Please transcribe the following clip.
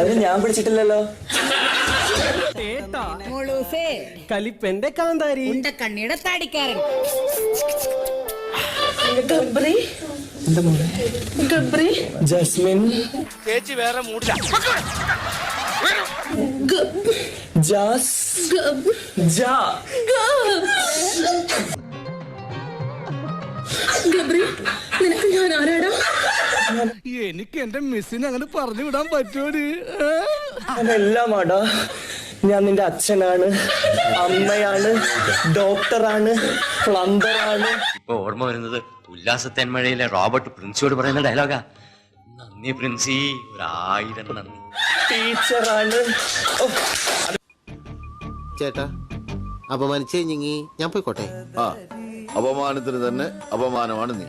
അത് ഞാൻ പിടിച്ചിട്ടില്ലല്ലോ. കലിപ്പന്റെ കാന്താരി കണ്ണിയുടെ താടിക്കാരൻ ജസ്മിൻ ചേച്ചി വേറെ മൂടില്ല. നിനക്ക് ഞാൻ ആരാടാ? എനിക്ക് എന്റെ മിസ്സിനെ അങ്ങനെ പറഞ്ഞു വിടാൻ പറ്റുമോ? അതെല്ലാമാടാ. ഞാൻ നിന്റെ അച്ഛനാണ്, അമ്മയാണ്, ഡോക്ടറാണ്, പ്ലംബറാണ്. ഇപ്പൊ ഓർമ്മ വരുന്നത് ഉല്ലാസത്തേന്മഴയിലെ റോബർട്ട് പ്രിൻസിയോട് പറയുന്ന ഡയലോഗാ. നന്ദി പ്രിൻസി, 1000 നന്ദി. ടീച്ചറാണ്. ചേട്ടാ അപമാനിച്ചേ ഞാൻ പോയിക്കോട്ടെ. അപമാനത്തിന് തന്നെ അപമാനമാണ് നീ.